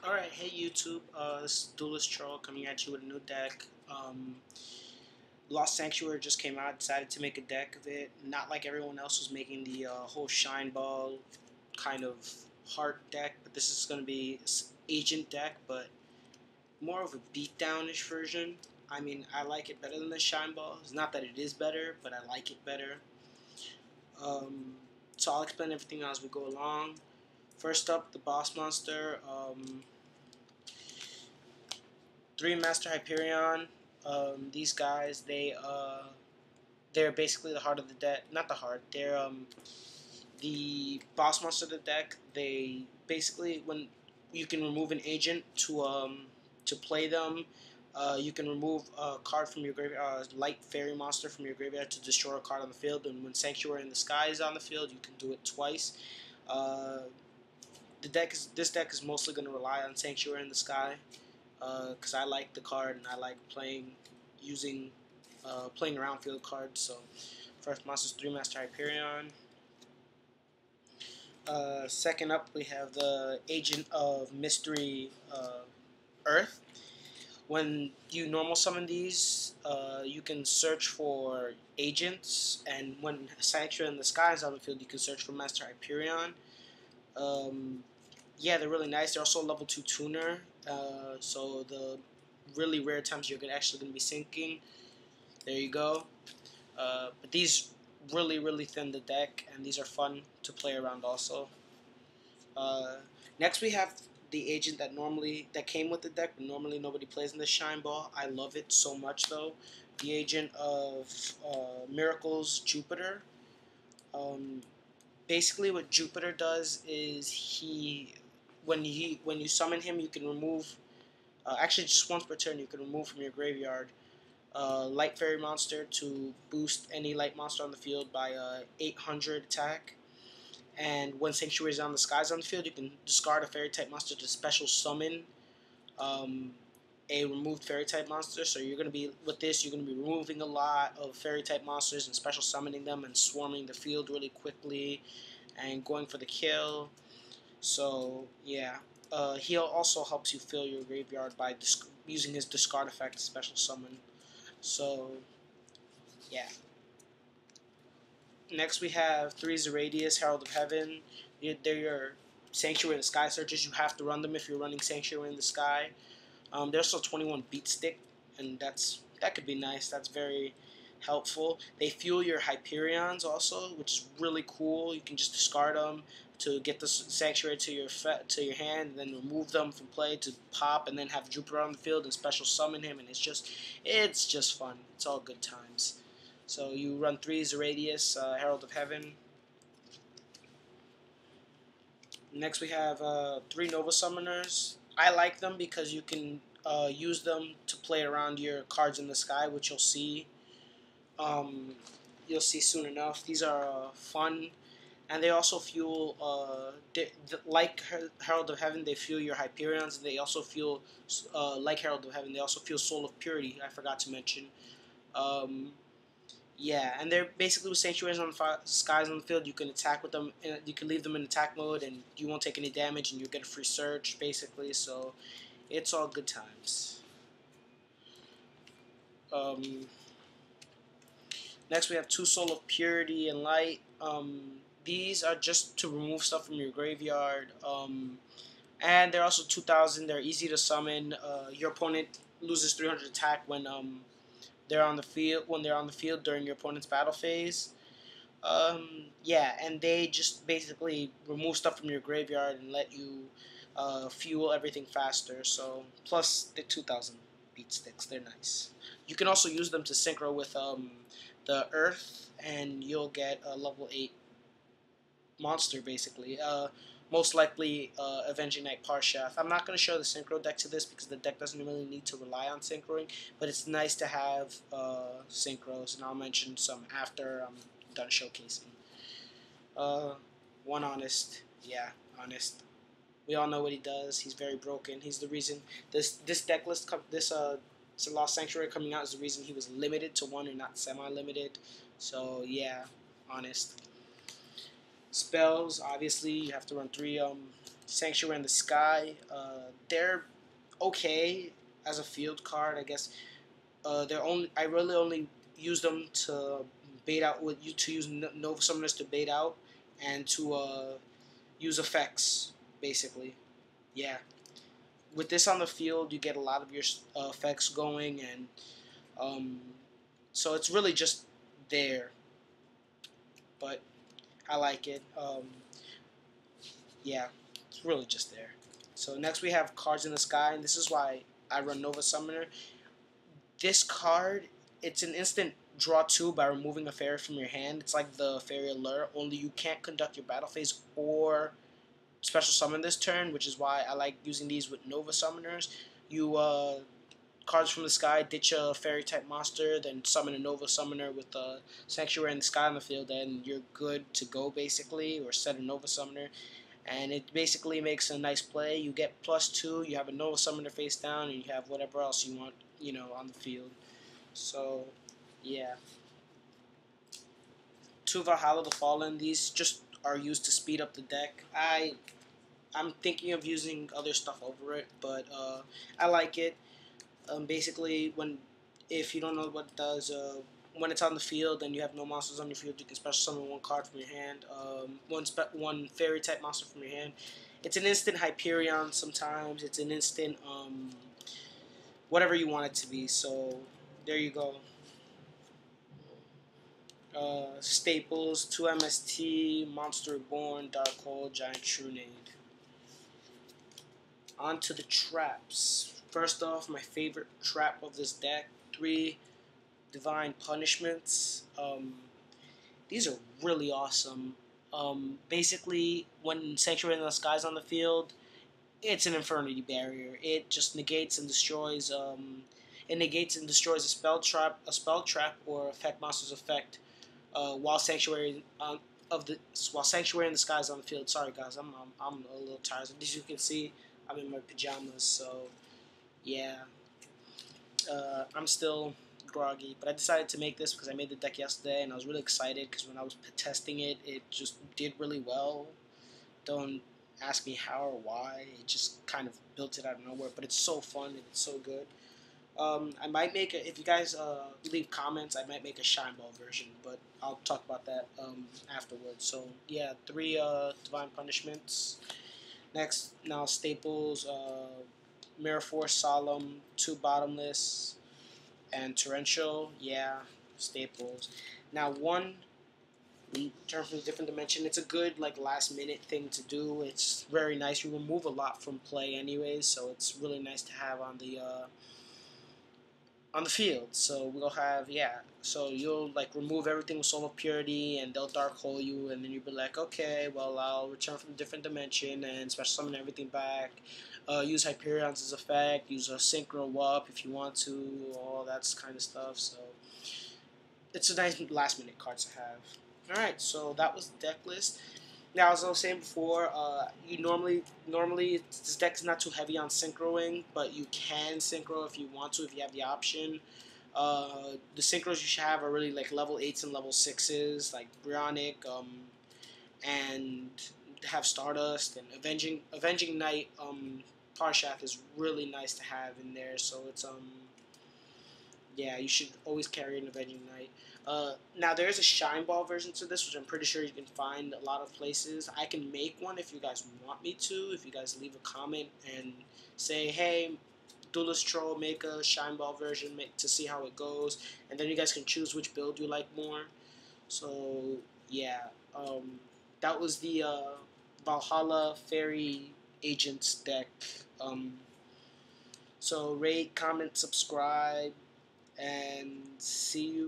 Alright, hey YouTube, this is Duelist Troll coming at you with a new deck. Lost Sanctuary just came out, decided to make a deck of it. Not like everyone else was making the whole Shine Ball kind of heart deck, but this is going to be Agent deck, but more of a beatdown-ish version. I mean, I like it better than the Shine Ball. It's not that it is better, but I like it better. So I'll explain everything as we go along. First up, the boss monster. 3 Master Hyperion. These guys, they're basically the heart of the deck. Not the heart. They're the boss monster of the deck. They basically, when you can remove an agent to play them, you can remove a card from your graveyard, light fairy monster from your graveyard to destroy a card on the field. And when Sanctuary in the Sky is on the field, you can do it twice. This deck is mostly going to rely on Sanctuary in the Sky, because I like the card and I like playing around field cards. So first monster is 3 Master Hyperion. Second up, we have the Agent of Mystery Earth. When you normal summon these, you can search for agents, and when Sanctuary in the Sky is on the field, you can search for Master Hyperion. Yeah, they're really nice. They're also a level 2 tuner, so the really rare times you're actually going to be sinking. There you go. But these really thin the deck, and these are fun to play around also. Next we have the agent that came with the deck, but normally nobody plays in the Shine Ball. I love it so much though. The Agent of Miracles Jupiter. Basically what Jupiter does is when you summon him, you can remove actually just once per turn you can remove from your graveyard light fairy monster to boost any light monster on the field by 800 attack. And when Sanctuary is on the skies on the field, you can discard a fairy type monster to special summon a removed fairy type monster. So you're gonna be removing a lot of fairy type monsters and special summoning them and swarming the field really quickly and going for the kill. So yeah, he also helps you fill your graveyard by using his discard effect special summon. So yeah. Next we have 3 Zeradius, Herald of Heaven. They're your Sanctuary in the Sky searches. You have to run them if you're running Sanctuary in the Sky. There's also 21 Beat Stick, and that could be nice. That's very helpful. They fuel your Hyperions also, which is really cool. You can just discard them to get the Sanctuary to your hand, and then remove them from play to pop, and then have Jupiter on the field and special summon him, and it's just fun. It's all good times. So you run 3 Zeradius, Herald of Heaven. Next we have 3 Nova Summoners. I like them because you can use them to play around your cards in the sky, which you'll see. You'll see soon enough. These are fun, and they also fuel, like Herald of Heaven, they fuel your Hyperions. And they also fuel, like Herald of Heaven, they also fuel Soul of Purity. I forgot to mention. Yeah, and they're basically with Sanctuaries on the skies on the field. You can attack with them. You can leave them in attack mode, and you won't take any damage, and you get a free search, basically. So, it's all good times. Next, we have 2 Soul of Purity and Light. These are just to remove stuff from your graveyard. And they're also 2,000. They're easy to summon. Your opponent loses 300 attack when they're on the field during your opponent's battle phase. Yeah, and they just basically remove stuff from your graveyard and let you fuel everything faster. So plus the 2,000 beat sticks, they're nice. You can also use them to synchro with the Earth, and you'll get a level 8 monster basically. Most likely Avenging Knight Parshath. I'm not going to show the synchro deck to this because the deck doesn't really need to rely on synchroing, but it's nice to have synchros, and I'll mention some after I'm done showcasing. One Honest. Yeah, Honest. We all know what he does. He's very broken. He's the reason this deck list, Lost Sanctuary coming out is the reason he was limited to 1 and not semi-limited. So yeah, Honest. Spells, obviously, you have to run 3 Sanctuary in the Sky. They're okay as a field card, I guess. They're only I really only use them to bait out with you to use Nova Summoners to bait out and to use effects basically. Yeah, with this on the field, you get a lot of your effects going, and um, so it's really just there. But I like it. Yeah, it's really just there. So next we have Cards in the Sky, and this is why I run Nova Summoner. This card, it's an instant draw 2 by removing a fairy from your hand. It's like the Fairy Alert, only you can't conduct your battle phase or special summon this turn, which is why I like using these with Nova Summoners. You cards from the sky, ditch a fairy type monster, then summon a Nova Summoner with a Sanctuary in the Sky on the field, and you're good to go basically, or set a Nova Summoner. And it basically makes a nice play. You get +2, you have a Nova Summoner face down, and you have whatever else you want, on the field. So, yeah. 2 Valhalla the Fallen, these just are used to speed up the deck. I'm thinking of using other stuff over it, but I like it. Basically, if you don't know what it does, when it's on the field and you have no monsters on your field, you can special summon 1 card from your hand, one fairy type monster from your hand. It's an instant Hyperion sometimes. It's an instant whatever you want it to be. So there you go. Staples, 2 MST, Monster Reborn, Dark Hole, Giant Trunade. On to the traps. First off, my favorite trap of this deck, 3 Divine Punishments. These are really awesome. Basically, when Sanctuary in the Sky is on the field, it's an Infernity Barrier. It just negates and destroys. It negates and destroys a spell trap, or affect monster's effect, while Sanctuary while Sanctuary in the Sky is on the field. Sorry guys, I'm a little tired. As you can see, I'm in my pajamas, so yeah. I'm still groggy, but I decided to make this because I made the deck yesterday and I was really excited because when I was testing it, it just did really well. Don't ask me how or why, it just kind of built it out of nowhere, but it's so fun and it's so good. I might make if you guys leave comments, I might make a Shine Ball version, but I'll talk about that afterwards. So yeah, 3 Divine Punishments. Next, now Staples, Mirror Force Solemn, 2 Bottomless, and Torrential. Yeah, Staples. Now 1 Return from a Different Dimension. It's a good last minute thing to do. It's very nice. You remove a lot from play anyways, so it's really nice to have on the field. So we'll have, so you'll remove everything with Soul of Purity and they'll Dark Hole you, and then you'll be like, okay, well, I'll return from a different dimension and special summon everything back. Use Hyperion's as effect, use a Synchro up if you want to, all that kind of stuff. So it's a nice last minute card to have. Alright, so that was the deck list. Now, as I was saying before, you normally this deck is not too heavy on synchroing, but you can synchro if you want to, if you have the option. The synchros you should have are really level 8s and level 6s, like Brionic, and have Stardust and Avenging Knight. Parshath is really nice to have in there, so it's yeah, you should always carry an Avenging Knight. Now there is a Shine Ball version to this, which I'm pretty sure you can find a lot of places. I can make one if you guys want me to. If you guys leave a comment and say, hey, Duelist Troll, make a Shine Ball version to see how it goes, and then you guys can choose which build you like more. So yeah, that was the Valhalla Fairy Agents deck. So rate, comment, subscribe, and see you.